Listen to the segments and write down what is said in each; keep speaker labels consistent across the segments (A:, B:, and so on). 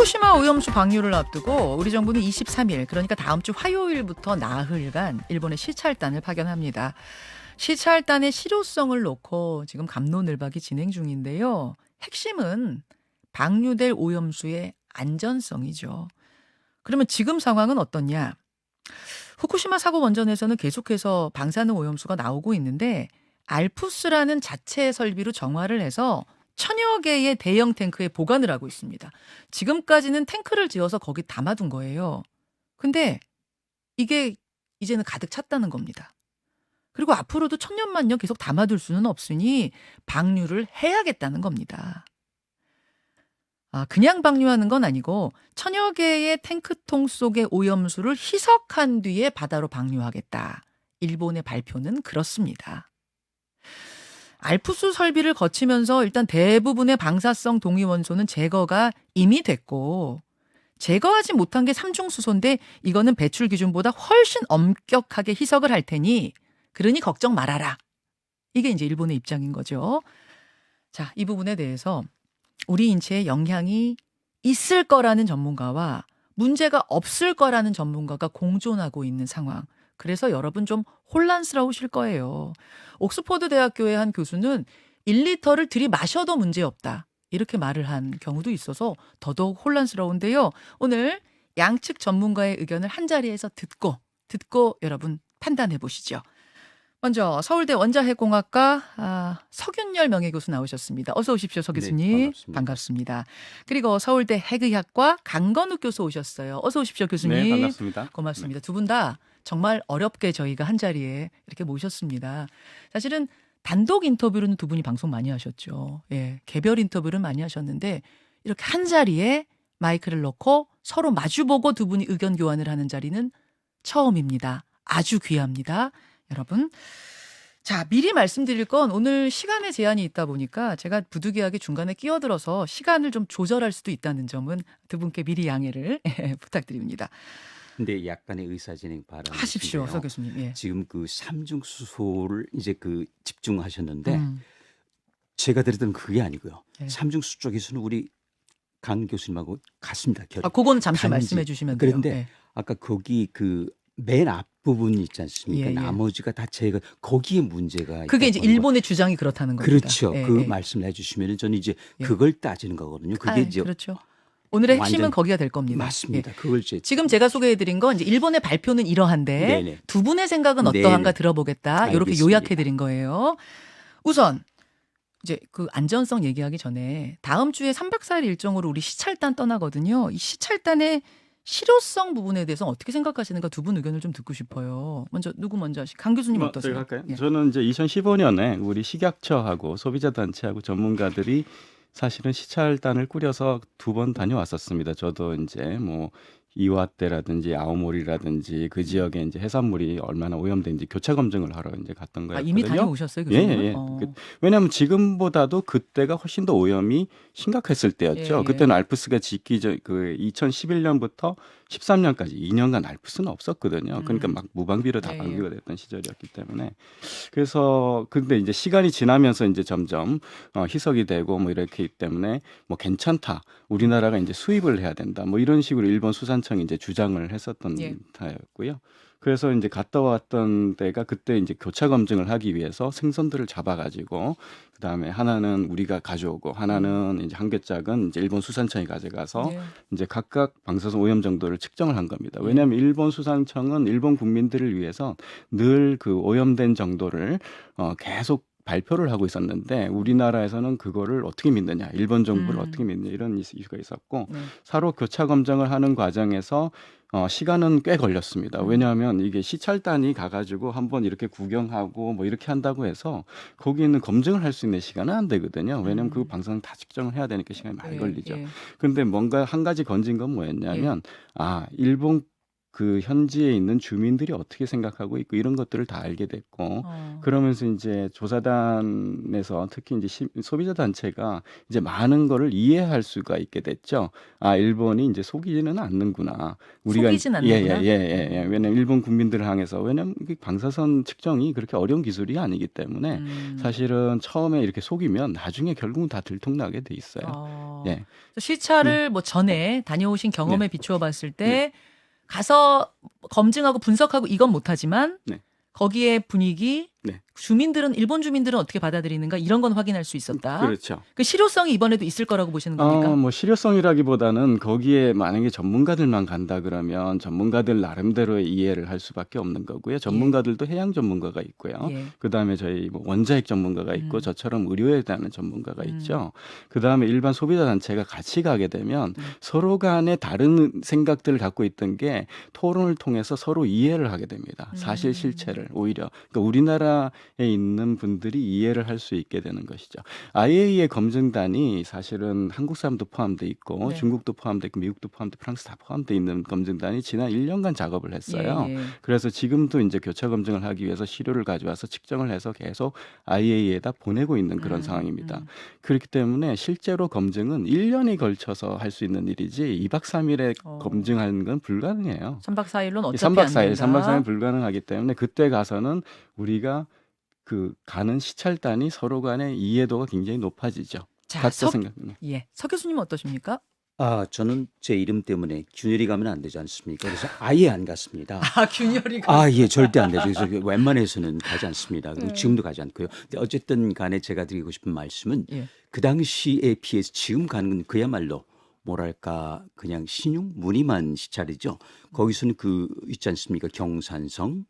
A: 후쿠시마 오염수 방류를 앞두고 우리 정부는 23일, 그러니까 다음 주 화요일부터 나흘간 일본의 시찰단을 파견합니다. 시찰단의 실효성을 놓고 지금 갑론을박이 진행 중인데요. 핵심은 방류될 오염수의 안전성이죠. 그러면 지금 상황은 어떻냐? 후쿠시마 사고 원전에서는 계속해서 방사능 오염수가 나오고 있는데 알프스라는 자체 설비로 정화를 해서 천여 개의 대형 탱크에 보관을 하고 있습니다. 지금까지는 탱크를 지어서 거기 담아둔 거예요. 근데 이게 이제는 가득 찼다는 겁니다. 그리고 앞으로도 천년만년 계속 담아둘 수는 없으니 방류를 해야겠다는 겁니다. 그냥 방류하는 건 아니고 천여 개의 탱크통 속의 오염수를 희석한 뒤에 바다로 방류하겠다. 일본의 발표는 그렇습니다. 알프스 설비를 거치면서 일단 대부분의 방사성 동위원소는 제거가 이미 됐고, 제거하지 못한 게 삼중수소인데 이거는 배출 기준보다 훨씬 엄격하게 희석을 할 테니 그러니 걱정 말아라. 이게 이제 일본의 입장인 거죠. 자, 이 부분에 대해서 우리 인체에 영향이 있을 거라는 전문가와 문제가 없을 거라는 전문가가 공존하고 있는 상황. 그래서 여러분 좀 혼란스러우실 거예요. 옥스퍼드 대학교의 한 교수는 1리터를 들이마셔도 문제없다. 이렇게 말을 한 경우도 있어서 더더욱 혼란스러운데요. 오늘 양측 전문가의 의견을 한자리에서 듣고 여러분 판단해 보시죠. 먼저 서울대 원자핵공학과 서균열 명예교수 나오셨습니다. 어서 오십시오, 서 교수님.
B: 네,
A: 반갑습니다. 그리고 서울대 핵의학과 강건욱 교수 오셨어요. 어서 오십시오, 교수님.
B: 네, 반갑습니다.
A: 고맙습니다. 두 분 다 정말 어렵게 저희가 한자리에 이렇게 모셨습니다. 사실은 단독 인터뷰로는 두 분이 방송 많이 하셨죠. 예, 개별 인터뷰를 많이 하셨는데 이렇게 한자리에 마이크를 넣고 서로 마주보고 두 분이 의견 교환을 하는 자리는 처음입니다. 아주 귀합니다. 여러분. 자, 미리 말씀드릴 건 오늘 시간에 제한이 있다 보니까 제가 부득이하게 중간에 끼어들어서 시간을 좀 조절할 수도 있다는 점은 두 분께 미리 양해를 부탁드립니다.
B: 근데 약간의 의사진행 발언
A: 하십시오, 서 교수님. 예.
B: 지금 그 삼중수소를 이제 그 집중하셨는데 제가 들었던 그게 아니고요.
A: 예.
B: 삼중수 쪽에서는 우리 강 교수님하고 같습니다. 결이.
A: 그건 잠시
B: 단지.
A: 말씀해 주시면 돼요.
B: 그런데
A: 예.
B: 아까 거기 그 맨 앞부분 있지 않습니까?
A: 예, 예.
B: 나머지가 다 제가 거기에 문제가
A: 그게 이제
B: 있다고 하는
A: 일본의 주장이 그렇다는 겁니다.
B: 그렇죠.
A: 예,
B: 그
A: 예.
B: 말씀을 해주시면 저는 이제
A: 예.
B: 그걸 따지는 거거든요. 그게 이제
A: 그렇죠. 오늘의 핵심은
B: 완전
A: 거기가 될 겁니다.
B: 맞습니다.
A: 예.
B: 그걸 이제
A: 지금 제가 소개해드린 건 이제 일본의 발표는 이러한데
B: 네네.
A: 두 분의 생각은
B: 네네.
A: 어떠한가 들어보겠다. 이렇게
B: 알겠습니다.
A: 요약해드린 거예요. 우선 이제 그 안전성 얘기하기 전에 다음 주에 3박 4일 일정으로 우리 시찰단 떠나거든요. 이 시찰단의 실효성 부분에 대해서 어떻게 생각하시는가 두 분 의견을 좀 듣고 싶어요. 누구 먼저 하시? 강 교수님 어떠세요?
C: 제가 할까요?
A: 예.
C: 저는 이제 2015년에 우리 식약처하고 소비자단체하고 전문가들이 사실은 시찰단을 꾸려서 2번 다녀왔었습니다. 저도 이제 뭐 이와떼라든지 아오모리라든지 그 지역에 이제 해산물이 얼마나 오염된지 교차 검증을 하러 이제 갔던 거였거든요.
A: 이미 다녀오셨어요,
C: 예,
A: 교수님?
C: 예. 왜냐하면 지금보다도 그때가 훨씬 더 오염이 심각했을 때였죠.
A: 예, 예.
C: 그때는 알프스가 짓기 전 그 2011년부터 13년까지 2년간 알프스는 없었거든요. 그러니까 막 무방비로 다
A: 예, 예.
C: 방류가 됐던 시절이었기 때문에 그래서 근데 이제 시간이 지나면서 이제 점점 희석이 되고 뭐 이렇기 때문에 뭐 괜찮다. 우리나라가 이제 수입을 해야 된다. 뭐 이런 식으로 일본 수산청이 이제 주장을 했었던
A: 예.
C: 타였고요. 그래서 이제 갔다 왔던 데가 그때 이제 교차 검증을 하기 위해서 생선들을 잡아가지고 그다음에 하나는 우리가 가져오고 하나는 이제 한 개짝은 이제 일본 수산청이 가져가서
A: 예.
C: 이제 각각 방사성 오염 정도를 측정을 한 겁니다. 왜냐하면 일본 수산청은 일본 국민들을 위해서 늘 그 오염된 정도를 계속 발표를 하고 있었는데 우리나라에서는 그거를 어떻게 믿느냐, 일본 정부를 어떻게 믿느냐 이런 이슈가 있었고
A: 네.
C: 서로 교차 검증을 하는 과정에서 시간은 꽤 걸렸습니다. 왜냐하면 이게 시찰단이 가가지고 한번 이렇게 구경하고 뭐 이렇게 한다고 해서 거기 있는 검증을 할 수 있는 시간은 안 되거든요. 왜냐하면 그 방사능 다 측정을 해야 되니까 시간이 많이
A: 예,
C: 걸리죠.
A: 예.
C: 그런데 뭔가 한 가지 건진 건 뭐였냐면 일본 그 현지에 있는 주민들이 어떻게 생각하고 있고 이런 것들을 다 알게 됐고 그러면서 이제 조사단에서 특히 이제 소비자 단체가 이제 많은 거를 이해할 수가 있게 됐죠. 아, 일본이 이제 속이지는 않는구나.
A: 속이진 않는구나.
C: 왜냐면 일본 국민들을 향해서 왜냐면 방사선 측정이 그렇게 어려운 기술이 아니기 때문에 사실은 처음에 이렇게 속이면 나중에 결국은 다 들통나게 돼 있어요. 예.
A: 시찰을 뭐 전에 다녀오신 경험에 비추어 봤을 때 가서 검증하고 분석하고 이건 못하지만 거기에 분위기, 주민들은 일본 주민들은 어떻게 받아들이는가 이런 건 확인할 수 있었다.
C: 그렇죠.
A: 그 실효성이 이번에도 있을 거라고 보시는 겁니까?
C: 뭐 실효성이라기보다는 거기에 만약에 전문가들만 간다 그러면 전문가들 나름대로의 이해를 할 수밖에 없는 거고요. 전문가들도 해양 전문가가 있고요. 그다음에 저희 뭐 원자핵 전문가가 있고 저처럼 의료에 대한 전문가가 있죠. 그다음에 일반 소비자 단체가 같이 가게 되면 서로 간에 다른 생각들을 갖고 있던 게 토론을 통해서 서로 이해를 하게 됩니다. 사실 실체를 오히려 그러니까 우리나라에 있는 분들이 이해를 할 수 있게 되는 것이죠. IAEA 검증단이 사실은 한국 사람도 포함돼 있고 중국도 포함돼 있고 미국도 포함돼 프랑스 다 포함돼 있는 검증단이 지난 1년간 작업을 했어요. 그래서 지금도 이제 교차 검증을 하기 위해서 시료를 가져와서 측정을 해서 계속 IAEA에다 보내고 있는 그런 상황입니다. 그렇기 때문에 실제로 검증은 1년이 걸쳐서 할 수 있는 일이지 2박 3일에 검증하는 건 불가능해요.
A: 3박 4일로는 어차피
C: 3박 4일,
A: 안 된다.
C: 3박 4일 불가능하기 때문에 그때 가서는 우리가 그 가는 시찰단이 서로 간의 이해도가 굉장히 높아지죠.
A: 자, 서 교수님은 어떠십니까?
B: 저는 제 이름 때문에 균열이 가면 안 되지 않습니까? 그래서 아예 안 갔습니다.
A: 균열이가.
B: 예, 절대 안 되죠. 그래서 웬만해서는 가지 않습니다. 그리고 지금도 가지 않고요. 근데 어쨌든 간에 제가 드리고 싶은 말씀은 그 당시에 비해서 지금 가는 건 그야말로 뭐랄까 그냥 신용 무늬만 시찰이죠. 거기서는 그 있지 않습니까? 경산성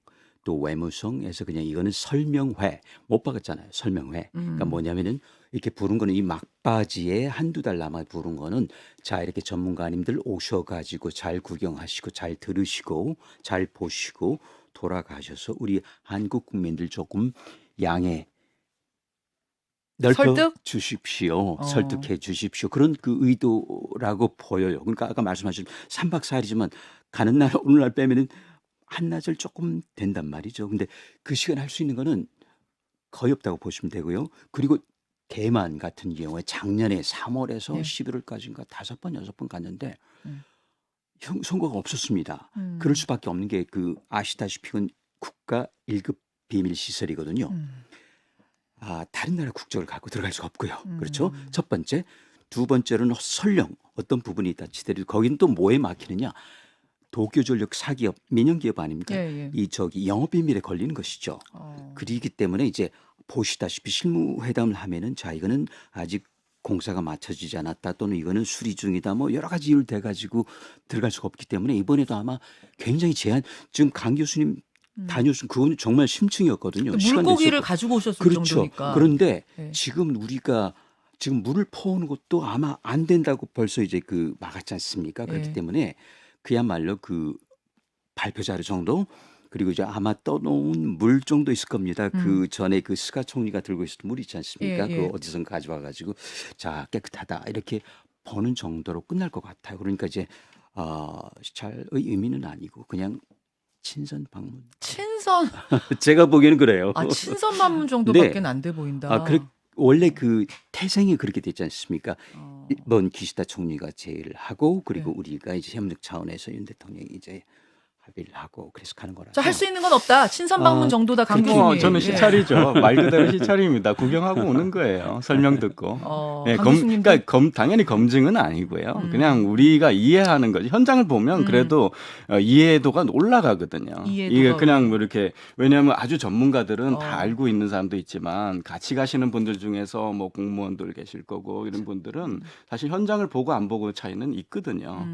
B: 또 외무성에서 그냥 이거는 설명회 못 박았잖아요. 설명회. 그러니까 뭐냐면은 이렇게 부른 거는 이 막바지에 한두 달 남아 부른 거는 자 이렇게 전문가님들 오셔가지고 잘 구경하시고 잘 들으시고 잘 보시고 돌아가셔서 우리 한국 국민들 조금 양해 넓혀
A: 설득?
B: 주십시오. 설득해 주십시오. 그런 그 의도라고 보여요. 그러니까 아까 말씀하신 3박 4일이지만 가는 날 오늘 날 빼면은 한나절 조금 된단 말이죠. 근데 그 시간 할 수 있는 거는 거의 없다고 보시면 되고요. 그리고 대만 같은 경우에 작년에 3월에서 11월까지인가 5번, 6번 갔는데 선거가 없었습니다. 그럴 수밖에 없는 게 그 아시다시피 그건 국가 1급 비밀 시설이거든요. 다른 나라 국적을 갖고 들어갈 수가 없고요. 그렇죠? 첫 번째. 두 번째로는 설령 어떤 부분이 있다 치더라도 거기는 또 뭐에 막히느냐. 도쿄전력 사기업, 민영기업 아닙니까? 이 영업비밀에 걸리는 것이죠. 그렇기 때문에 이제 보시다시피 실무회담을 하면은 자 이거는 아직 공사가 맞춰지지 않았다 또는 이거는 수리 중이다 뭐 여러 가지 이유를 대가지고 들어갈 수가 없기 때문에 이번에도 아마 굉장히 지금 강 교수님 다녀오신 그건 정말 심층이었거든요.
A: 물고기를 가지고 오셨을 정도니까.
B: 그런데 지금 우리가 지금 물을 퍼오는 것도 아마 안 된다고 벌써 이제 그 막았지 않습니까? 그렇기 때문에 그야말로 그 발표 자료 정도 그리고 이제 아마 떠놓은 물 정도 있을 겁니다. 그 전에 그 스가 총리가 들고 있었던 물 있지 않습니까? 그 어디선가 가져와 가지고 자 깨끗하다 이렇게 보는 정도로 끝날 것 같아요. 그러니까 이제 시찰의 의미는 아니고 그냥 친선 방문.
A: 친선.
B: 제가 보기에는 그래요.
A: 친선 방문 정도밖에 안 돼 보인다.
B: 원래 그 태생이 그렇게 됐지 않습니까? 일본 기시다 총리가 제의를 하고 그리고 우리가 이제 협력 차원에서 윤 대통령이 이제 합의를 하고 그래서 가는 거라서.
A: 할 수 있는 건 없다. 친선 방문 정도다. 강 교수님.
C: 저는 시찰이죠. 말 그대로 시찰입니다. 구경하고 오는 거예요. 설명 듣고. 그러니까 당연히 검증은 아니고요. 그냥 우리가 이해하는 거지. 현장을 보면 그래도 이해도가 올라가거든요. 이게 그냥 뭐 이렇게 왜냐하면 아주 전문가들은 다 알고 있는 사람도 있지만 같이 가시는 분들 중에서 뭐 공무원들 계실 거고 이런 분들은 사실 현장을 보고 안 보고 차이는 있거든요.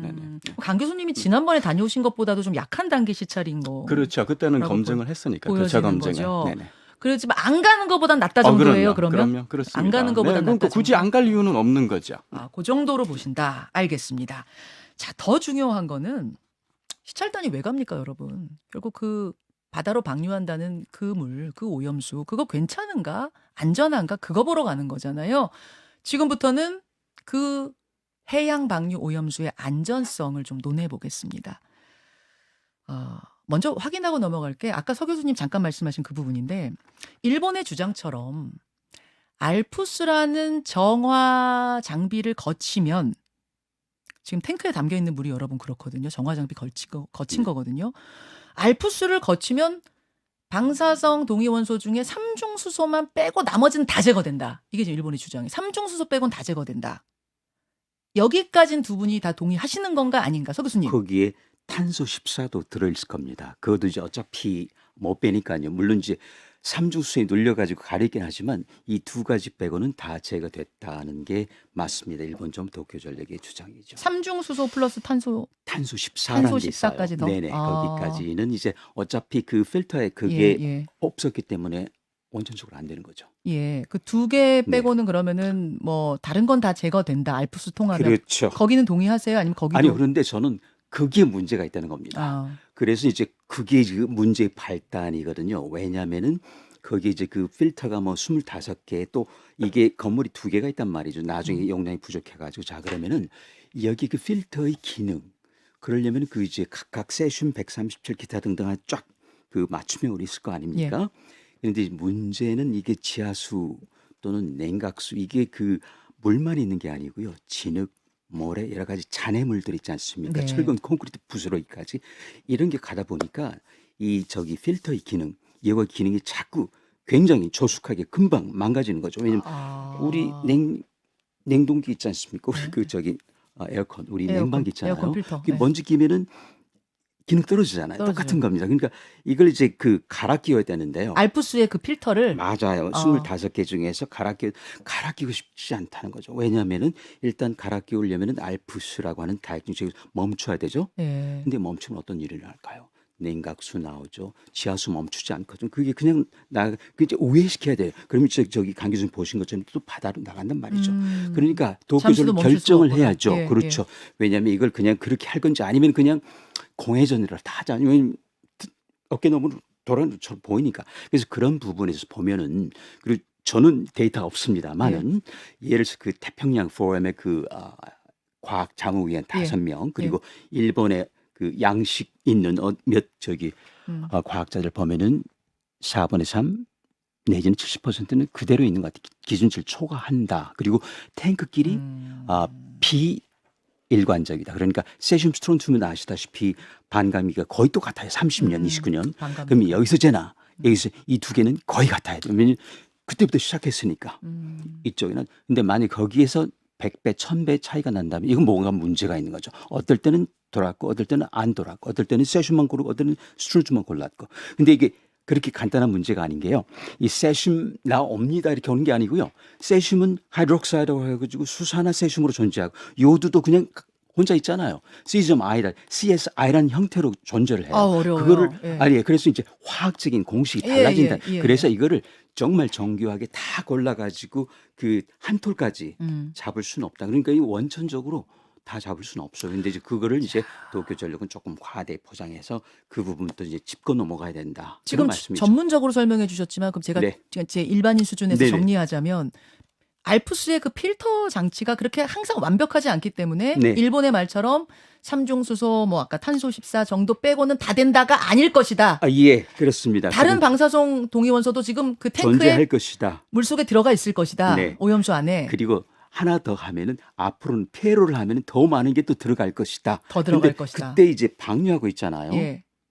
A: 강 교수님이 지난번에 다녀오신 것보다도 좀 약한 단계 시찰인 거.
C: 그렇죠. 그때는 검증을 했으니까 교차 검증을.
A: 그렇지만 안 가는 것보단 낫다 정도예요.
C: 그럼요. 그렇습니다.
A: 안 가는 것보단 낫다.
C: 굳이 안 갈 이유는 없는 거죠.
A: 그 정도로 보신다. 알겠습니다. 자, 더 중요한 거는 시찰단이 왜 갑니까, 여러분? 결국 그 바다로 방류한다는 그 물, 그 오염수, 그거 괜찮은가? 안전한가? 그거 보러 가는 거잖아요. 지금부터는 그 해양 방류 오염수의 안전성을 좀 논해 보겠습니다. 먼저 확인하고 넘어갈게. 아까 서 교수님 잠깐 말씀하신 그 부분인데 일본의 주장처럼 알프스라는 정화 장비를 거치면 지금 탱크에 담겨 있는 물이 여러분 그렇거든요. 정화 장비 거친 거거든요. 알프스를 거치면 방사성 동위원소 중에 삼중수소만 빼고 나머지는 다 제거된다. 이게 지금 일본의 주장이. 삼중수소 빼고는 다 제거된다. 여기까지는 두 분이 다 동의하시는 건가 아닌가? 서 교수님.
B: 거기에 탄소 14도 들어있을 겁니다. 그것도 이제 어차피 못 빼니까요. 물론 이제 삼중수소에 눌려가지고 가리긴 하지만 이 두 가지 빼고는 다 제거됐다는 게 맞습니다. 일본 좀 도쿄전력의 주장이죠.
A: 삼중수소 플러스 탄소
B: 14라는
A: 탄소
B: 게 있어요.
A: 14까지 더?
B: 네네.
A: 아.
B: 거기까지는 이제 어차피 그 필터에 그게
A: 예.
B: 없었기 때문에 원천적으로 안 되는 거죠.
A: 예. 그 두 개
B: 네.
A: 빼고는 그러면은 뭐 다른 건 다 제거된다. 알프스 통하면.
B: 그렇죠.
A: 거기는 동의하세요? 아니면 거기도
B: 아니 그런데 저는 그게 문제가 있다는 겁니다.
A: 아.
B: 그래서 이제 그게 그 문제의 발단이거든요. 왜냐면은 거기 이제 그 필터가 뭐 25개 또 이게 건물이 2개가 있단 말이죠. 나중에 용량이 부족해가지고 자 그러면은 여기 그 필터의 기능 그러려면 그 이제 각각 세슘 137 기타 등등 쫙 그 맞춤형으로 있을 거 아닙니까? 그런데 문제는 이게 지하수 또는 냉각수 이게 그 물만 있는 게 아니고요. 진흙, 모래 여러 가지 잔해물들 있지 않습니까?
A: 네.
B: 철근, 콘크리트, 부스러기까지 이런 게 가다 보니까 이 저기 필터의 기능, 이거 기능이 자꾸 굉장히 조숙하게 금방 망가지는 거죠. 왜냐면 우리 냉동기 있지 않습니까? 우리
A: 네.
B: 그 저기 에어컨, 우리
A: 에어컨,
B: 냉방기 있잖아요.
A: 에어컨 필터.
B: 그게
A: 네.
B: 먼지 끼면은 기능 떨어지잖아요.
A: 떨어지죠.
B: 똑같은 겁니다. 그러니까 이걸 이제 그 갈아 끼워야 되는데요.
A: 알프스의 그 필터를
B: 맞아요. 25개 중에서 갈아 끼고 싶지 않다는 거죠. 왜냐하면은 일단 갈아 끼우려면은 알프스라고 하는 다액중식을 멈춰야 되죠.
A: 예.
B: 근데 멈추면 어떤 일이 날까요? 냉각수 나오죠. 지하수 멈추지 않거든. 그게 그냥 그 이제 우회시켜야 돼요. 그러면 저기 강 교수님 보신 것처럼 또 바다로 나간단 말이죠. 그러니까
A: 잠시도
B: 도쿄전력
A: 멈출 수가
B: 결정을
A: 없구나.
B: 해야죠.
A: 예,
B: 그렇죠. 왜냐하면 이걸 그냥 그렇게 할 건지 아니면 그냥 공회전이라 다 하자. 아니면 어깨 너머로 돌아가는 것처럼 보이니까. 그래서 그런 부분에서 보면은 그리고 저는 데이터가 없습니다만은 예를 들어서 그 태평양 포럼의 그 과학 자문위원 5명 그리고 일본의 그 양식 있는 몇 저기 과학자들 보면은 4분의 3 내지는 70%는 그대로 있는 것 같아요. 기준치를 초과한다. 그리고 탱크끼리 비일관적이다. 그러니까 세슘 스트론튬은 아시다시피 반감기가 거의 똑같아요. 30년, 29년. 그럼 여기서 재나 여기서 이 두 개는 거의 같아야 돼요. 왜냐면 그때부터 시작했으니까. 이쪽에는. 근데 만약 거기에서 100배, 1000배 차이가 난다면 이건 뭔가 문제가 있는 거죠. 어떨 때는 돌았고 어떨 때는 안 돌았고 어떨 때는 세슘만 고르고 어떨 때는 스트론튬만 골랐고. 근데 이게 그렇게 간단한 문제가 아닌 게요. 이 세슘 나옵니다 이렇게 오는 게 아니고요. 세슘은 하이드록사이드라고 해가지고 수산화세슘으로 존재하고 요드도 그냥 혼자 있잖아요. CSI라는 형태로 존재를 해요.
A: 어려워요.
B: 그거를 아니 그래서 이제 화학적인 공식이 달라진다. 그래서 이거를 정말 정교하게 다 골라가지고 그 한 톨까지 잡을 수는 없다. 그러니까 이 원천적으로 다 잡을 수는 없어요. 근데 이제 그거를 이제 도쿄전력은 조금 과대 포장해서 그 부분도 이제 짚고 넘어가야 된다.
A: 지금 전문적으로 설명해 주셨지만 그럼 제가 제 일반인 수준에서 정리하자면 알프스의 그 필터 장치가 그렇게 항상 완벽하지 않기 때문에 일본의 말처럼 삼중수소 뭐 아까 탄소 14 정도 빼고는 다 된다가 아닐 것이다.
B: 예, 그렇습니다.
A: 다른 방사성 동위원소도 지금 그 탱크에
B: 존재할 것이다.
A: 물속에 들어가 있을 것이다. 오염수 안에.
B: 그리고 하나 더 하면은 앞으로는 폐로를 하면은 더 많은 게 또 들어갈 것이다.
A: 더 들어갈 것이다.
B: 그때 이제 방류하고 있잖아요.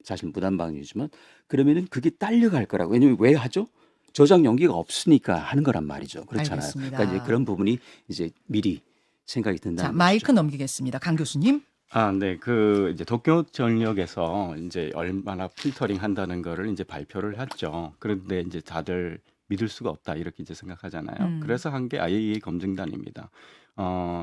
B: 사실 무단 방류지만 그러면은 그게 딸려갈 거라고. 왜냐면 왜 하죠? 저장 용기가 없으니까 하는 거란 말이죠. 그렇잖아요.
A: 알겠습니다.
B: 그러니까 이제 그런 부분이 이제 미리 생각이 든다는
A: 자, 마이크 넘기겠습니다. 강 교수님.
C: 네. 그 이제 도쿄전력에서 이제 얼마나 필터링 한다는 거를 이제 발표를 했죠. 그런데 이제 다들 믿을 수가 없다 이렇게 이제 생각하잖아요. 그래서 한 게 IAEA 검증단입니다.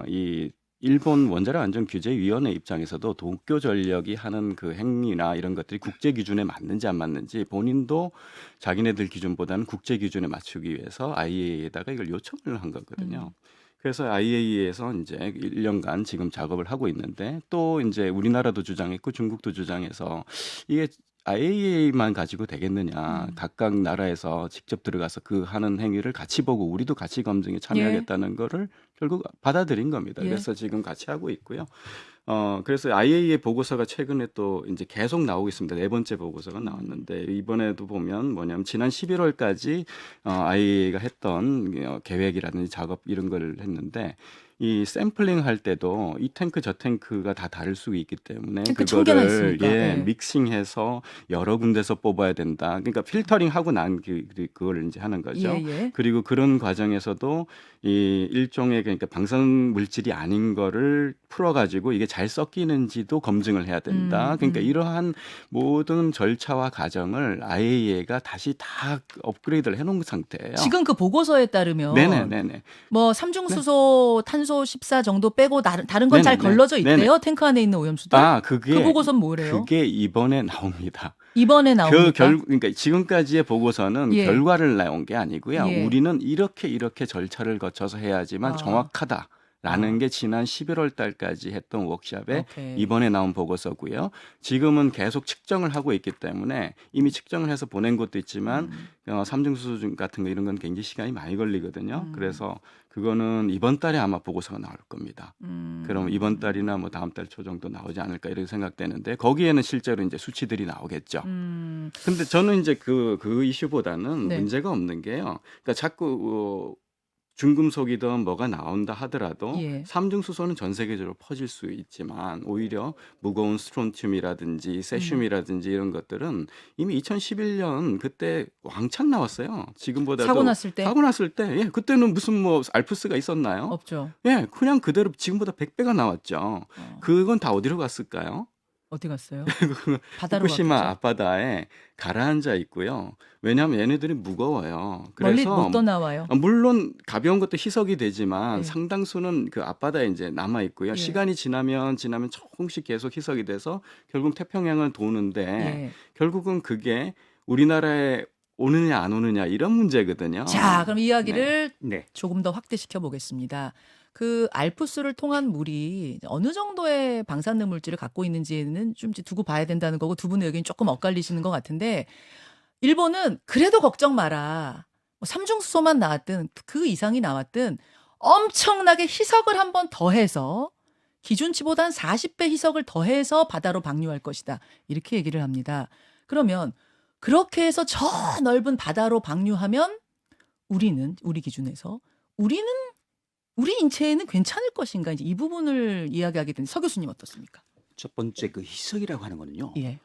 C: 이 일본 원자력 안전 규제 위원회 입장에서도 도쿄전력이 하는 그 행위나 이런 것들이 국제 기준에 맞는지 안 맞는지 본인도 자기네들 기준보다는 국제 기준에 맞추기 위해서 IAEA에다가 이걸 요청을 한 거거든요. 그래서 IAEA에서 이제 1년간 지금 작업을 하고 있는데 또 이제 우리나라도 주장했고 중국도 주장해서 이게 IAEA만 가지고 되겠느냐.
A: 음.
C: 각각 나라에서 직접 들어가서 그 하는 행위를 같이 보고 우리도 같이 검증에
A: 예.
C: 참여하겠다는 거를 결국 받아들인 겁니다.
A: 예.
C: 그래서 지금 같이 하고 있고요. 그래서 IAEA 보고서가 최근에 또 이제 계속 나오고 있습니다. 네 번째 보고서가 나왔는데 이번에도 보면 뭐냐면 지난 11월까지 IAEA가 했던 계획이라든지 작업 이런 걸 했는데 이 샘플링 할 때도 이 탱크 저 탱크가 다 다를 수 있기 때문에
A: 탱크 1000개나
C: 그거를
A: 있으니까. 예.
C: 믹싱해서 여러 군데서 뽑아야 된다. 그러니까 필터링 하고 난 그걸 이제 하는 거죠.
A: 예.
C: 그리고 그런 과정에서도 이 일종의 그러니까 방사능 물질이 아닌 거를 풀어가지고 이게 잘 섞이는지도 검증을 해야 된다. 그러니까 이러한 모든 절차와 과정을 IAEA가 다시 다 업그레이드를 해놓은 상태예요.
A: 지금 그 보고서에 따르면
C: 네네네네.
A: 뭐 삼중수소, 탄소 14 정도 빼고 다른 건 잘
C: 네네네.
A: 걸러져 있대요.
C: 네네.
A: 탱크 안에 있는 오염수들. 그
C: 그게
A: 보고서는 뭐래요?
C: 그게 이번에 나옵니다.
A: 이번에 나옵니까?
C: 그러니까 지금까지의 보고서는
A: 예.
C: 결과를 나온 게 아니고요.
A: 예.
C: 우리는 이렇게 절차를 거쳐서 해야지만
A: 아.
C: 정확하다라는 게 지난 11월 달까지 했던 워크숍에
A: 오케이.
C: 이번에 나온 보고서고요. 지금은 계속 측정을 하고 있기 때문에 이미 측정을 해서 보낸 것도 있지만 삼중수소 같은 거 이런 건 굉장히 시간이 많이 걸리거든요. 그래서 그거는 이번 달에 아마 보고서가 나올 겁니다. 그럼 이번 달이나 뭐 다음 달 초 정도 나오지 않을까 이렇게 생각되는데 거기에는 실제로 이제 수치들이 나오겠죠. 근데 저는 이제 그 이슈보다는
A: 네.
C: 문제가 없는 게요. 그러니까 자꾸 중금속이든 뭐가 나온다 하더라도
A: 예.
C: 삼중수소는 전 세계적으로 퍼질 수 있지만 오히려 무거운 스트론튬이라든지 세슘이라든지 이런 것들은 이미 2011년 그때 왕창 나왔어요. 지금보다도
A: 사고 났을 때
C: 사고 났을 때 예, 그때는 무슨 뭐 알프스가 있었나요?
A: 없죠.
C: 예, 그냥 그대로 지금보다 100배가 나왔죠.
A: 어.
C: 그건 다 어디로 갔을까요?
A: 어디 갔어요? 바다로
C: 후쿠시마
A: 갔겠죠.
C: 앞바다에 가라앉아 있고요. 왜냐하면 얘네들이 무거워요.
A: 멀리
C: 그래서
A: 못 떠나와요.
C: 물론 가벼운 것도 희석이 되지만
A: 예.
C: 상당수는 그 앞바다에 이제 남아 있고요.
A: 예.
C: 시간이 지나면 조금씩 계속 희석이 돼서 결국 태평양을 도는데
A: 예.
C: 결국은 그게 우리나라에 오느냐 안 오느냐 이런 문제거든요.
A: 자, 그럼 이야기를
B: 네.
A: 조금 더 확대시켜 보겠습니다. 그 알프스를 통한 물이 어느 정도의 방사능 물질을 갖고 있는지는 좀 두고 봐야 된다는 거고 두 분의 의견이 조금 엇갈리시는 것 같은데 일본은 그래도 걱정 마라. 뭐 삼중수소만 나왔든 그 이상이 나왔든 엄청나게 희석을 한 번 더해서 기준치보다 한 40배 희석을 더해서 바다로 방류할 것이다. 이렇게 얘기를 합니다. 그러면 그렇게 해서 저 넓은 바다로 방류하면 우리 기준에서 우리 인체에는 괜찮을 것인가? 이제 이 부분을 이야기하게 된 서 교수님 어떻습니까?
B: 첫 번째 그 희석이라고 하는 거는요.
A: 예.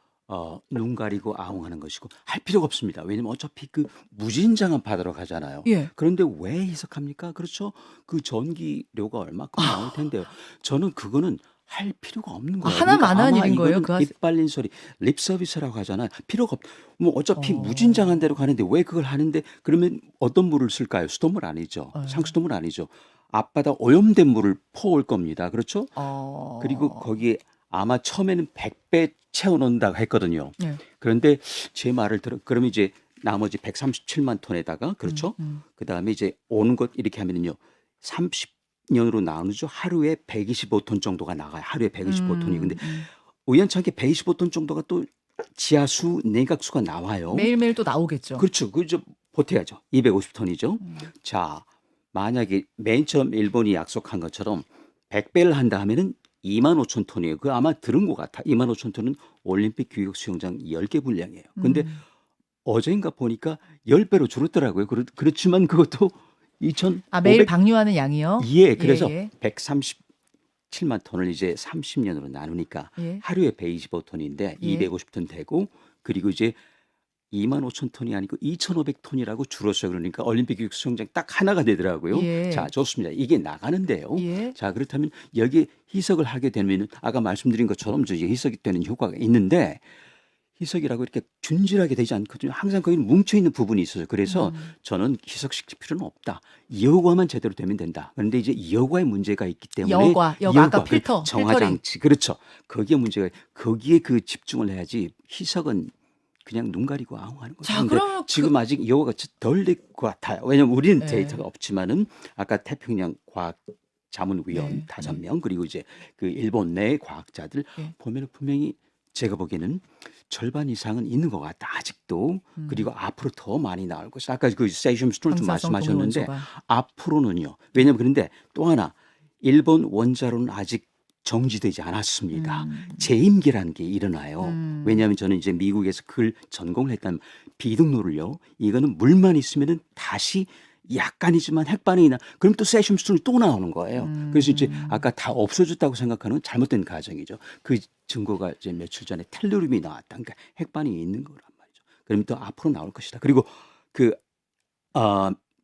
B: 눈 가리고 아웅하는 것이고 할 필요가 없습니다. 왜냐면 어차피 그 무진장한 바다로 가잖아요.
A: 예.
B: 그런데 왜 희석합니까? 그렇죠. 그 전기료가 얼마큼 나올 텐데요. 저는 그거는 할 필요가 없는 거예요.
A: 하나만한
B: 아마
A: 일인 거예요,
B: 이거는
A: 그
B: 입 발린 소리, 립 서비스라고 하잖아요. 필요가 뭐 어차피
A: 어.
B: 무진장한 데로 가는데 왜 그걸 하는데 그러면 어떤 물을 쓸까요? 수돗물 아니죠.
A: 어.
B: 상수도물 아니죠. 앞바다 오염된 물을 퍼올 겁니다. 그렇죠?
A: 어.
B: 그리고 거기에 아마 처음에는 100배 채워놓는다고 했거든요.
A: 예.
B: 그런데 제 말을 그러면 이제 나머지 137만 톤에다가 그렇죠? 그다음에 이제 오는 것 이렇게 하면은요. 30년으로 나누죠. 하루에 125톤 정도가 나가요. 하루에 125톤이. 근데 우연찮게 125톤 정도가 또 지하수 내각수가 나와요.
A: 매일매일 또 나오겠죠.
B: 그렇죠. 그죠. 보태야죠. 250톤이죠. 자, 만약에 맨 처음 일본이 약속한 것처럼 100배를 한다 하면은 2만 5천 톤이에요. 그 아마 들은 것 같아. 2만 5천 톤은 올림픽 규격 수영장 10개 분량이에요. 근데 어제인가 보니까 10배로 줄었더라고요. 그렇지만 그것도 2,500
A: 매일 방류하는 양이요?
B: 예, 그래서
A: 예.
B: 137만 톤을 이제 30년으로 나누니까
A: 예.
B: 하루에 125톤인데
A: 예.
B: 250톤 되고 그리고 이제 2만 5천 톤이 아니고 2,500톤이라고 줄었어요. 그러니까 올림픽 규격 수영장 딱 하나가 되더라고요.
A: 예.
B: 자, 좋습니다. 이게 나가는데요.
A: 예.
B: 자, 그렇다면 여기 희석을 하게 되면 아까 말씀드린 것처럼 저 희석이 되는 효과가 있는데 희석이라고 이렇게 균질하게 되지 않거든요. 항상 거기는 뭉쳐 있는 부분이 있어요. 그래서 저는 희석시킬 필요는 없다. 여과만 제대로 되면 된다. 그런데 이제 여과의 문제가 있기 때문에
A: 여과 아까 필터,
B: 정화장치 그렇죠. 거기에 문제가 거기에 그 집중을 해야지 희석은 그냥 눈 가리고 아웅하는 거죠.
A: 자,
B: 근데
A: 그러면
B: 지금 아직 여과가 덜 될 것 같아요. 왜냐하면 우리는
A: 네.
B: 데이터가 없지만은 아까 태평양 과학 자문위원
A: 네.
B: 5명 그리고 이제 그 일본 내 과학자들
A: 네.
B: 보면은 분명히 제가 보기에는 절반 이상은 있는 것 같다. 아직도.
A: 음.
B: 그리고 앞으로 더 많이 나올 것이다. 아까 그 세슘 스톤
A: 방사성
B: 말씀하셨는데
A: 동위원소가.
B: 앞으로는요. 왜냐면 그런데 또 하나 일본 원자로는 아직 정지되지 않았습니다. 재임기라는 게 일어나요. 왜냐하면 저는 이제 미국에서 그걸 전공을 했던 비등로를요. 이거는 물만 있으면은 다시 약간이지만 핵반응이 나. 그럼 또 세슘 스톤이 또 나오는 거예요. 그래서 이제 아까 다 없어졌다고 생각하는 건 잘못된 가정이죠. 그 증거가 이제 며칠 전에 텔루림이 나왔다. 그러니까 핵반응이 있는 거란 말이죠. 그럼 또 앞으로 나올 것이다. 그리고 그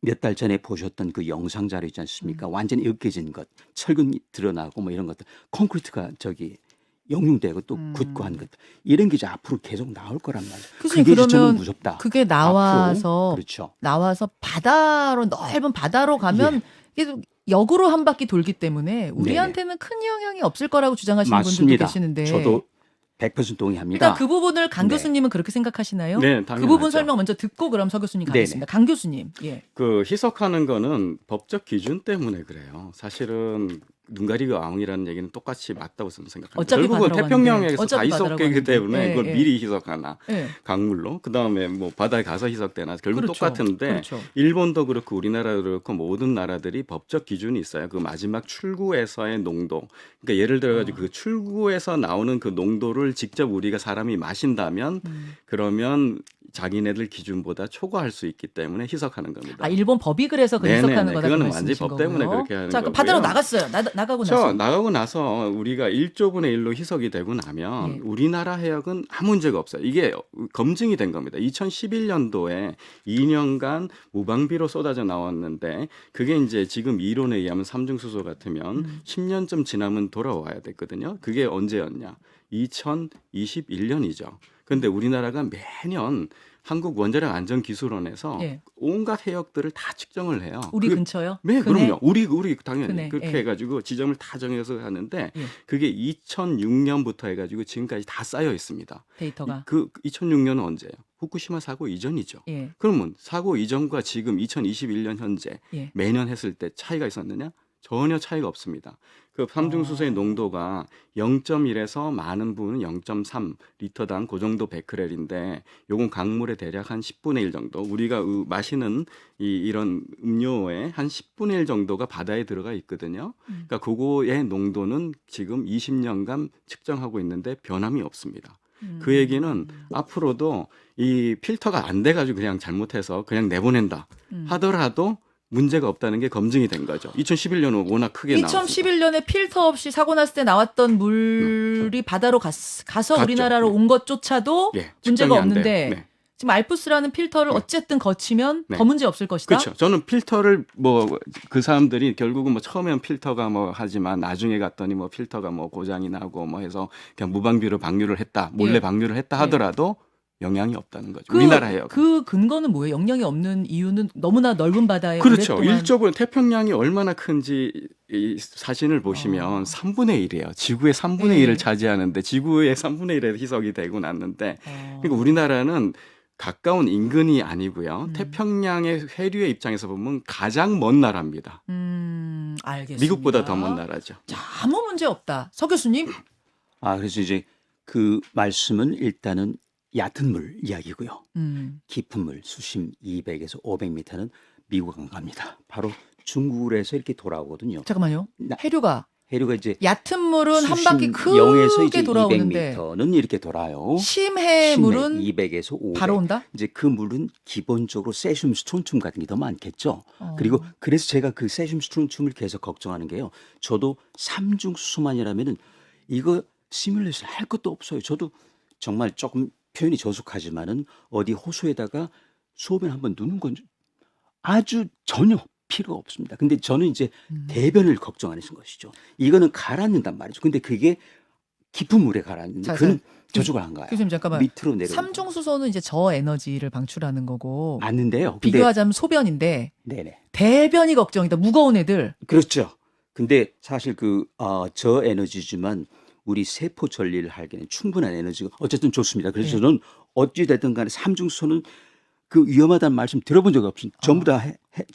B: 몇 달 전에 보셨던 그 영상 자료 있지 않습니까? 완전히 으깨진 것, 철근이 드러나고 뭐 이런 것들, 콘크리트가 저기 영융되고 또 굳고 한 것, 이런 게 이제 앞으로 계속 나올 거란 말이에요.
A: 교수님,
B: 그게 이제 저는
A: 그러면
B: 무섭다.
A: 그게
B: 앞으로
A: 나와서
B: 그렇죠.
A: 바다로 넓은 바다로 가면 이게 역으로 한 바퀴 돌기 때문에 우리한테는 큰 영향이 없을 거라고 주장하시는 분들도
B: 맞습니다.
A: 계시는데
B: 저도 100% 동의합니다.
A: 일단 그 부분을 강
B: 네.
A: 교수님은 그렇게 생각하시나요?
C: 네,
A: 그
C: 당연하죠.
A: 부분 설명 먼저 듣고 그럼 서 교수님
B: 네네.
A: 가겠습니다. 강 교수님. 예.
C: 그 희석하는 거는 법적 기준 때문에 그래요. 사실은 눈 가리고 아웅이라는 얘기는 똑같이 맞다고 저는 생각합니다.
A: 어차피
C: 결국은
A: 바다라고
C: 태평양에서 다
A: 어차피 바다라고
C: 희석되기
A: 하는데.
C: 때문에
A: 예,
C: 그걸
A: 예.
C: 미리 희석하나
A: 예.
C: 강물로 그다음에 뭐 바다에 가서 희석되나 결국
A: 그렇죠.
C: 똑같은데
A: 그렇죠.
C: 일본도 그렇고 우리나라도 그렇고 모든 나라들이 법적 기준이 있어요. 그 마지막 출구에서의 농도. 그러니까 예를 들어 가지고 그 출구에서 나오는 그 농도를 직접 우리가 사람이 마신다면 그러면 자기네들 기준보다 초과할 수 있기 때문에 희석하는 겁니다.
A: 아, 일본 법이 그래서 그
C: 네네네.
A: 해석하는 거다.
C: 그거는
A: 그
C: 완전히
A: 말씀이신
C: 법 때문에
A: 거고요.
C: 그렇게 하는
A: 자, 그
C: 거고요.
A: 바다로 나갔어요. 나가고 나서.
C: 나가고 나서 우리가 1조분의 1로 희석이 되고 나면
A: 예.
C: 우리나라 해역은 아무 문제가 없어요. 이게 검증이 된 겁니다. 2011년도에 2년간 무방비로 쏟아져 나왔는데 그게 이제 지금 이론에 의하면 삼중수소 같으면 10년쯤 지나면 돌아와야 됐거든요. 그게 언제였냐? 2021년이죠. 근데 우리나라가 매년 한국원자력안전기술원에서
A: 예.
C: 온갖 해역들을 다 측정을 해요.
A: 우리
C: 그게
A: 근처요?
C: 네,
A: 그네?
C: 그럼요. 우리 당연히
A: 그네,
C: 그렇게
A: 예.
C: 해가지고 지점을 다 정해서 하는데
A: 예.
C: 그게 2006년부터 해가지고 지금까지 다 쌓여 있습니다.
A: 데이터가.
C: 그 2006년은 언제예요? 후쿠시마 사고 이전이죠.
A: 예.
C: 그러면 사고 이전과 지금 2021년 현재
A: 예.
C: 매년 했을 때 차이가 있었느냐? 전혀 차이가 없습니다. 그 삼중수소의 농도가 0.1에서 많은 부분은 0.3 리터당 그 정도 베크렐인데 요건 강물의 대략 한 10분의 1 정도. 우리가 마시는 이런 음료의 한 10분의 1 정도가 바다에 들어가 있거든요. 그러니까 그거의 농도는 지금 20년간 측정하고 있는데 변함이 없습니다. 그 얘기는 앞으로도 이 필터가 안 돼가지고 그냥 잘못해서 그냥 내보낸다 하더라도 문제가 없다는 게 검증이 된 거죠. 2011년은 워낙 크게 나왔습니다.
A: 2011년에 필터 없이 사고 났을 때 나왔던 물이 바다로 가서
C: 갔죠.
A: 우리나라로 온 것조차도
C: 예,
A: 문제가
C: 측정이 안 돼요.
A: 없는데
C: 네.
A: 지금 알프스라는 필터를 어쨌든 거치면
C: 네.
A: 더 문제 없을 것이다.
C: 그렇죠. 저는 필터를 뭐 그 사람들이 결국은 뭐 처음에는 필터가 뭐 하지만 나중에 갔더니 뭐 필터가 뭐 고장이 나고 뭐 해서 그냥 무방비로 방류를 했다, 몰래
A: 예.
C: 방류를 했다
A: 예.
C: 하더라도 영향이 없다는 거죠. 우리나라 해역.
A: 그 근거는 뭐예요? 영향이 없는 이유는 너무나 넓은 바다에
C: 그렇죠.
A: 오랫동안
C: 일조분 태평양이 얼마나 큰지 이 사진을 보시면 3분의 1이에요. 지구의 3분의
A: 네.
C: 1을 차지하는데 지구의 3분의 1에 희석이 되고 났는데 그러니까
A: 어.
C: 우리나라는 가까운 인근이 아니고요. 태평양의 해류의 입장에서 보면 가장 먼 나라입니다.
A: 알겠습니다.
C: 미국보다 더 먼 나라죠.
A: 자, 아무 문제 없다. 서 교수님.
B: 그래서 이제 그 말씀은 일단은 얕은 물 이야기고요. 깊은 물 수심 200에서 500m는 미국 안 갑니다. 바로 중국에서 이렇게 돌아오거든요.
A: 잠깐만요. 해류가
B: 이제
A: 얕은 물은 한 바퀴
B: 0에서 이제
A: 크게 돌아오는데
B: 200m는 이렇게 돌아요.
A: 심해 물은
B: 200에서 500.
A: 바로 온다?
B: 이제 그 물은 기본적으로 세슘 스톤튬 같은 게 더 많겠죠. 그리고 그래서 제가 그 세슘 스톤튬을 계속 걱정하는 게요. 저도 삼중수소만이라면은 이거 시뮬레이션 할 것도 없어요. 저도 정말 조금 표현이 저속하지만은 어디 호수에다가 소변 한번 누는 건 아주 전혀 필요가 없습니다. 근데 저는 이제 대변을 걱정하는 것이죠. 이거는 가라앉는단 말이죠. 근데 그게 깊은 물에 가라앉는데
A: 자,
B: 그는 저쪽을 안 가요.
A: 교수님 잠깐만.
B: 밑으로 내려.
A: 삼중수소는 이제 저에너지를 방출하는 거고
B: 맞는데요. 근데
A: 비교하자면 소변인데
B: 네네.
A: 대변이 걱정이다. 무거운 애들.
B: 그렇죠. 근데 사실 저 에너지지만 우리 세포 전리를 하기에는 충분한 에너지가 어쨌든 좋습니다. 그래서
A: 네.
B: 저는 어찌 됐든 간에 삼중수소는 그 위험하다는 말씀 들어본 적이 없습니다. 전부 다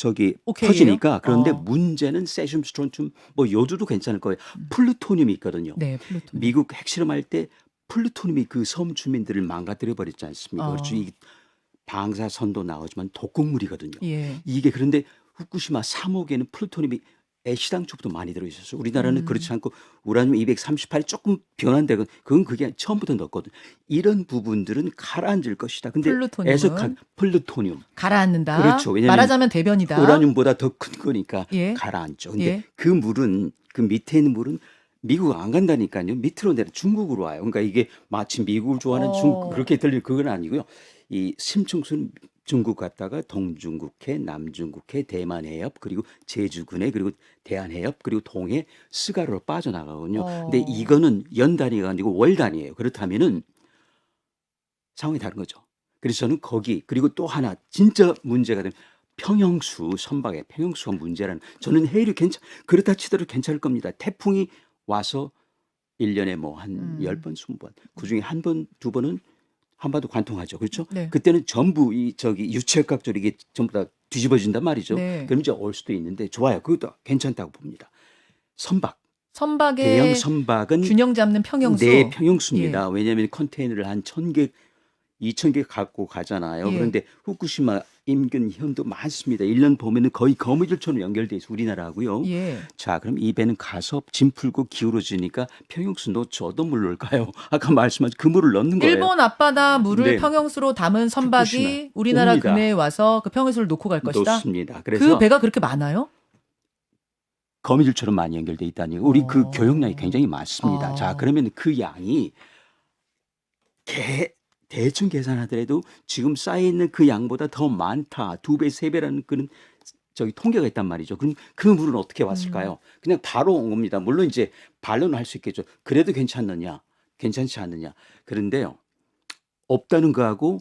A: 오케이예요?
B: 터지니까. 그런데
A: 어.
B: 문제는 세슘, 스톤튬, 뭐 요두도 괜찮을 거예요. 플루토늄이 있거든요.
A: 네, 플루토늄.
B: 미국 핵실험할 때 플루토늄이 그 섬 주민들을 망가뜨려 버렸지 않습니까? 그렇죠. 이 방사선도 나오지만 독극물이거든요.
A: 예.
B: 이게 그런데 후쿠시마 3호기에는 플루토늄이 애시당초부터 많이 들어있었어요. 우리나라는 그렇지 않고 우라늄 238이 조금 변환되고 그게 처음부터 넣었거든. 이런 부분들은 가라앉을 것이다. 근데
A: 플루토늄은
B: 애석한 플루토늄.
A: 가라앉는다.
B: 그렇죠. 왜냐하면
A: 말하자면 대변이다.
B: 우라늄보다 더 큰 거니까
A: 예.
B: 가라앉죠. 근데
A: 예.
B: 그 물은 그 밑에 있는 물은 미국 안 간다니까요. 밑으로 내려 중국으로 와요. 그러니까 이게 마치 미국을 좋아하는 중국 그렇게 들릴 그건 아니고요. 이 심층수는 중국 갔다가 동중국해, 남중국해, 대만 해협, 그리고 제주군해, 그리고 대한 해협, 그리고 동해, 스가루로 빠져나가거든요. 근데 이거는 연 단위가 아니고 월 단위예요. 그렇다면은 상황이 다른 거죠. 그래서 저는 거기 그리고 또 하나 진짜 문제가 되면 평형수 선박의 평형수가 문제라는 저는 해일이 그렇다 치더라도 괜찮을 겁니다. 태풍이 와서 1년에 뭐 한 10번, 20번. 그중에 한 번, 두 번은 한반도 관통하죠. 그렇죠?
A: 네.
B: 그때는 전부 이 저기 유체각절 이게 전부 다 뒤집어진단 말이죠.
A: 네.
B: 그럼 이제 올 수도 있는데 좋아요. 그것도 괜찮다고 봅니다. 선박.
A: 선박의
B: 대형 선박은
A: 균형 잡는 평형수.
B: 네, 평형수입니다. 왜냐하면 컨테이너를 한 1,000개, 2,000개 갖고 가잖아요.
A: 예.
B: 그런데 후쿠시마 인근 현도 많습니다. 1년 보면은 거의 거미줄처럼 연결돼 있어 우리나라하고요.
A: 예.
B: 자, 그럼 이 배는 가서 짐 풀고 기울어지니까 평형수 넣죠. 어떤 물 넣을까요? 아까 말씀하신 그 물을 넣는 거예요.
A: 일본 앞바다 물을
B: 네.
A: 평형수로 담은 선박이
B: 후쿠시마.
A: 우리나라
B: 옵니다.
A: 근해에 와서 그 평형수를 놓고 갈 것이다.
B: 넣습니다.
A: 그
B: 그래서
A: 배가 그렇게 많아요?
B: 거미줄처럼 많이 연결돼 있다니 우리 그
A: 어.
B: 교역량이 굉장히 많습니다.
A: 어.
B: 자, 그러면 그 양이 대충 계산하더라도 지금 쌓여 있는 그 양보다 더 많다. 2배, 3배라는 그런 저기 통계가 있단 말이죠. 그럼 그 물은 어떻게 왔을까요? 그냥 바로 온 겁니다. 물론 이제 반론을 할 수 있겠죠. 그래도 괜찮느냐? 괜찮지 않느냐? 그런데요. 없다는 거하고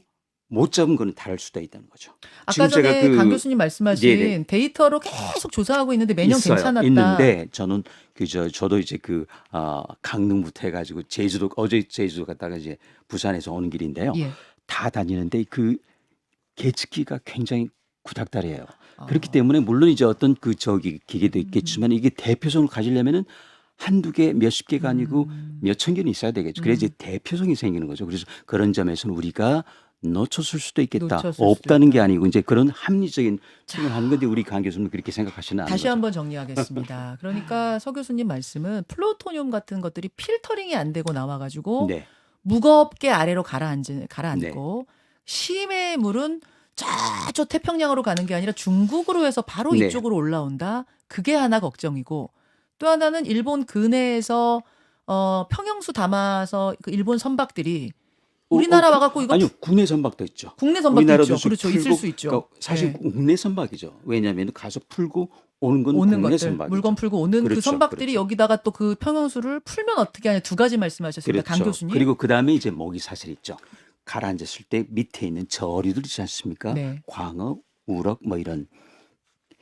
B: 못 잡은 거는 다를 수도 있다는 거죠.
A: 아까
B: 지금 제가
A: 전에 강 교수님 말씀하신
B: 네네.
A: 데이터로 계속 조사하고 있는데 매년
B: 있어요.
A: 괜찮았다.
B: 있는데 저는 저도 이제 강릉부터 해가지고 제주도 어제 제주도 갔다가 이제 부산에서 오는 길인데요.
A: 예.
B: 다 다니는데 그 계측기가 굉장히 구닥다리예요.
A: 아.
B: 그렇기 때문에 물론 이제 어떤 기계도 있겠지만 이게 대표성을 가지려면은 한두 개, 몇십 개가 아니고 몇천 개는 있어야 되겠죠. 그래야 이제 대표성이 생기는 거죠. 그래서 그런 점에서는 우리가 놓쳤을 수도 있겠다.
A: 놓쳤을 수도
B: 없다는 게
A: 있다.
B: 아니고 이제 그런 합리적인 측면을 하는 건데 우리 강 교수님 그렇게 생각하시는 않은
A: 다시
B: 거죠.
A: 한번 정리하겠습니다. 그러니까 서 교수님 말씀은 플루토늄 같은 것들이 필터링이 안 되고 나와가지고
B: 네.
A: 무겁게 아래로 가라앉고 심해 물은 저쪽 태평양으로 가는 게 아니라 중국으로 해서 바로
B: 네.
A: 이쪽으로 올라온다. 그게 하나 걱정이고 또 하나는 일본 근해에서 평형수 담아서 그 일본 선박들이 우리나라 와갖고 이거
B: 아니요 국내 선박도 있죠.
A: 국내 선박도
B: 우리나라도
A: 있죠. 그렇죠.
B: 풀고,
A: 있을 수 있죠.
B: 그러니까 사실
A: 네.
B: 국내 선박이죠. 왜냐하면 가서 풀고 오는 건
A: 오는
B: 국내
A: 것들
B: 선박이죠.
A: 물건 풀고 오는 그
B: 그렇죠,
A: 선박들이
B: 그렇죠.
A: 여기다가 또 그 평형수를 풀면 어떻게 하냐 두 가지 말씀하셨습니다. 강
B: 그렇죠.
A: 교수님.
B: 그리고 그 다음에 이제 먹이 사슬 있죠. 가라앉았을 때 밑에 있는 저류들 있지 않습니까?
A: 네.
B: 광어, 우럭 뭐 이런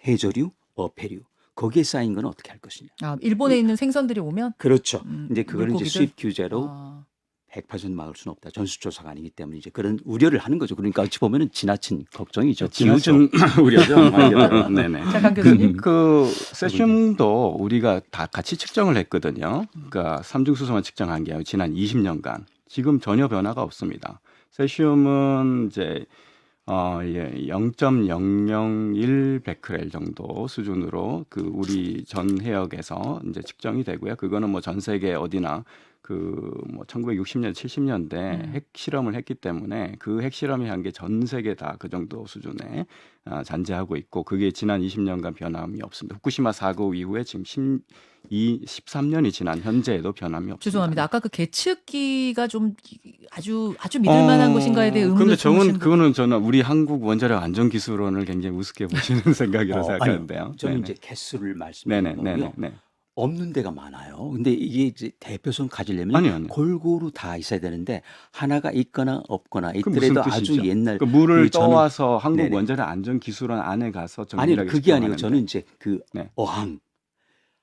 B: 해저류, 어패류 거기에 쌓인 건 어떻게 할 것이냐.
A: 일본에 있는 생선들이 오면
B: 그렇죠. 이제 그거는 이제
A: 물고기들?
B: 수입 규제로 100% 막을 수는 없다. 전수조사가 아니기 때문에 이제 그런 우려를 하는 거죠. 그러니까 어찌 보면은 지나친 걱정이죠.
C: 지나친 우려죠. 네네.
A: 자, 강 교수님.
C: 세슘도 우리가 다 같이 측정을 했거든요. 그러니까 삼중수소만 측정한 게 아니고 지난 20년간 지금 전혀 변화가 없습니다. 세슘은 이제 0.001 베크렐 정도 수준으로 그 우리 전 해역에서 이제 측정이 되고요. 그거는 뭐 전 세계 어디나 뭐 1960년, 70년대 핵 실험을 했기 때문에 그 핵 실험이 한 게 전 세계 다 그 정도 수준에 잔재하고 있고 그게 지난 20년간 변함이 없습니다. 후쿠시마 사고 이후에 지금 13년이 지난 현재에도 변함이 없습니다.
A: 죄송합니다. 아까 그 계측기가 좀 아주 믿을 만한 것인가에 대해 의문을
C: 근데 그거는 저는 우리 한국 원자력 안전기술원을 굉장히 우습게 보시는 생각이라고 생각하는데요.
B: 아니요. 저는
C: 네네.
B: 이제 개수를 말씀드리는 거고요.
C: 네네.
B: 없는 데가 많아요. 근데 이게 이제 대표성 가지려면
C: 아니요.
B: 골고루 다 있어야 되는데 하나가 있거나 없거나
C: 그
B: 있더라도
C: 무슨 뜻이죠?
B: 아주 옛날
C: 그 물을
B: 저는-
C: 떠와서 한국
B: 네네.
C: 원자력 안전기술원 안에 가서
B: 아니
C: 정밀하게
B: 그게 아니고
C: 측정하는데.
B: 저는 이제 그
C: 네.
B: 어항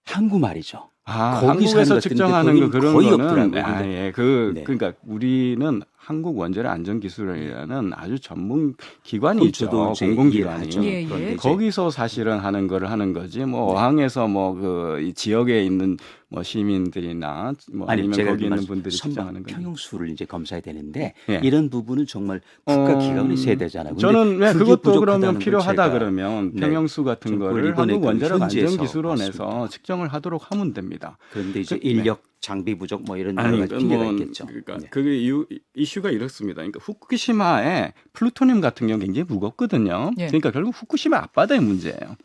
B: 항구 말이죠. 거기서
C: 한국에서
B: 하는 것
C: 측정하는 거
B: 같은데
C: 그런
B: 거의
C: 거는
B: 없더라고요.
C: 예.
B: 네.
C: 그러니까 우리는 한국 원자력 안전기술원이라는 아주 전문 기관이
B: 그건
C: 있죠.
B: 저도 이제
C: 공공기관이.
B: 이해하죠.
A: 예, 예.
B: 그런데 이제
C: 거기서 사실은 하는 거를 하는 거지. 뭐
B: 네.
C: 어항에서 뭐 그 이 지역에 있는 뭐 시민들이나 뭐
B: 아니
C: 아니면
B: 제가
C: 거기 있는
B: 말씀-
C: 분들이
B: 선박
C: 측정하는 건
B: 평형수를 이제 검사해야 되는데
C: 예.
B: 이런 부분은 정말 국가 기관이 있어야 되잖아요. 근데
C: 저는 왜
B: 그게
C: 그것도
B: 부족하다는
C: 그러면
B: 걸
C: 필요하다
B: 제가
C: 그러면
B: 네,
C: 평형수 같은
B: 좀 그걸
C: 거를
B: 이번에
C: 한국
B: 그
C: 원자력
B: 현지에서
C: 안전기술원에서
B: 봤습니다.
C: 측정을 하도록 하면 됩니다.
B: 그런데 이제
C: 네.
B: 인력 장비 부족 뭐 이런 여러 가지 핑계가 있겠죠.
C: 그러니까
B: 네.
C: 그 이슈가 이렇습니다. 그러니까 후쿠시마에 플루토늄 같은 경우 굉장히 무겁거든요.
A: 예.
C: 그러니까 결국 후쿠시마 앞바다의 문제예요.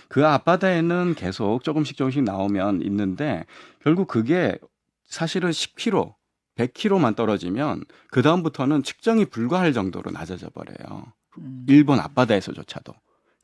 C: 그 앞바다에는 계속 조금씩 나오면 있는데 결국 그게 사실은 10km, 100km만 떨어지면 그 다음부터는 측정이 불가할 정도로 낮아져 버려요. 일본 앞바다에서조차도.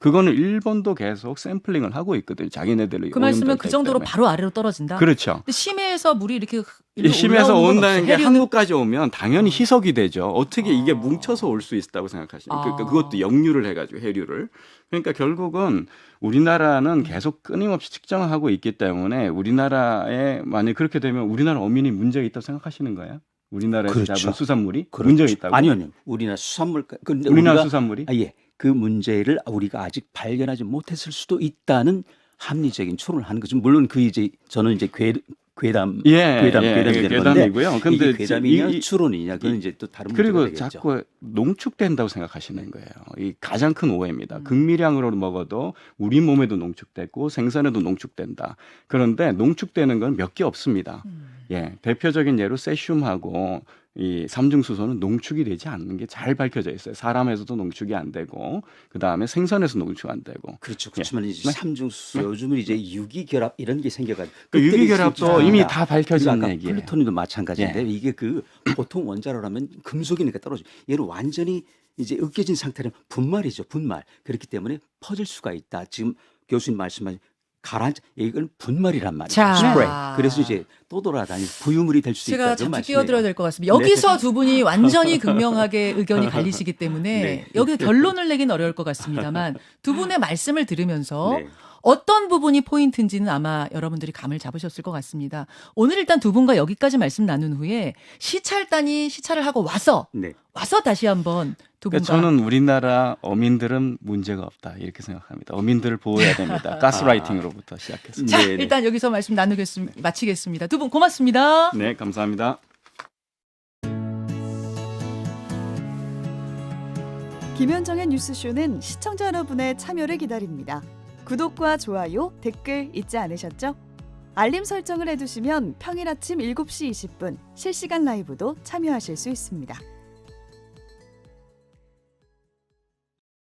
C: 그거는 일본도 계속 샘플링을 하고 있거든요. 자기네들의
A: 그 말씀은
C: 오염
A: 그
C: 정책
A: 정도로
C: 때문에.
A: 바로 아래로 떨어진다.
C: 그렇죠.
A: 근데 심해에서 물이 이렇게
C: 이 심해서
A: 올라오는 건
C: 온다는 게
A: 없어요. 해류는-
C: 한국까지 오면 당연히 희석이 되죠. 어떻게 이게
A: 아.
C: 뭉쳐서 올 수 있다고 생각하시나요?
A: 아.
C: 그것도 역류를 해가지고 해류를. 그러니까 결국은 우리나라는 계속 끊임없이 측정을 하고 있기 때문에 우리나라에 만약 그렇게 되면 우리나라 어민이 문제가 있다고 생각하시는 거예요? 우리나라에서
B: 그렇죠.
C: 잡은 수산물이
B: 그렇죠.
C: 문제가 있다고?
B: 아니요. 우리나라 수산물 근데
C: 우리나라
B: 우리가
C: 수산물이?
B: 예. 그 문제를 우리가 아직 발견하지 못했을 수도 있다는 합리적인 추론을 하는 거죠. 물론 그 이제 저는 이제 괴담이 되는 건데
C: 괴담이고요. 근데
B: 이게 괴담이냐
C: 이-
B: 추론이냐 그건 이제 또 다른
C: 그리고
B: 문제가 되겠죠.
C: 자꾸 농축된다고 생각하시는 거예요. 이 가장 큰 오해입니다.
A: 음.
C: 극미량으로 먹어도 우리 몸에도 농축되고 생선에도 농축된다. 그런데 농축되는 건 몇 개 없습니다. 예, 대표적인 예로 세슘하고 이 삼중수소는 농축이 되지 않는 게 잘 밝혀져 있어요. 사람에서도 농축이 안 되고 그 다음에 생선에서 농축 안 되고.
B: 그렇죠. 그렇지만 이제
C: 네.
B: 삼중수소 요즘은 이제 유기결합 이런 게 생겨가지고
C: 그 유기결합도
B: 그때
C: 이미
B: 있습니다.
C: 다
B: 그리고
C: 밝혀진
B: 아까
C: 얘기예요.
B: 플루토늄도 마찬가지인데
C: 예.
B: 이게 그 보통 원자로라면 금속이니까 떨어져. 얘를 완전히 이제 으깨진 상태는 분말이죠. 분말. 그렇기 때문에 퍼질 수가 있다. 지금 교수님 말씀하신 가라앉 이건 분말이란 말이죠.
A: 자.
B: 스프레이. 그래서 이제 또 돌아다니는 부유물이 될 수 있다.
A: 제가
B: 그런
A: 잠시
B: 말씀이에요.
A: 끼어들어야 될 것 같습니다. 여기서 두 분이 완전히 극명하게 의견이 갈리시기 때문에
B: 네.
A: 여기서 결론을 내긴 어려울 것 같습니다만 두 분의 말씀을 들으면서
B: 네.
A: 어떤 부분이 포인트인지는 아마 여러분들이 감을 잡으셨을 것 같습니다. 오늘 일단 두 분과 여기까지 말씀 나눈 후에 시찰단이 시찰을 하고 와서
B: 네.
A: 다시 한번 두 분과
C: 그러니까 저는 우리나라 어민들은 문제가 없다 이렇게 생각합니다. 어민들을 보호해야 됩니다. 가스라이팅으로부터 시작해서.
A: 자,
B: 네, 네.
A: 일단 여기서 말씀 마치겠습니다. 두 분 고맙습니다.
C: 네, 감사합니다.
D: 김현정의 뉴스쇼는 시청자 여러분의 참여를 기다립니다. 구독과 좋아요, 댓글 잊지 않으셨죠? 알림 설정을 해두시면 평일 아침 7시 20분 실시간 라이브도 참여하실 수 있습니다.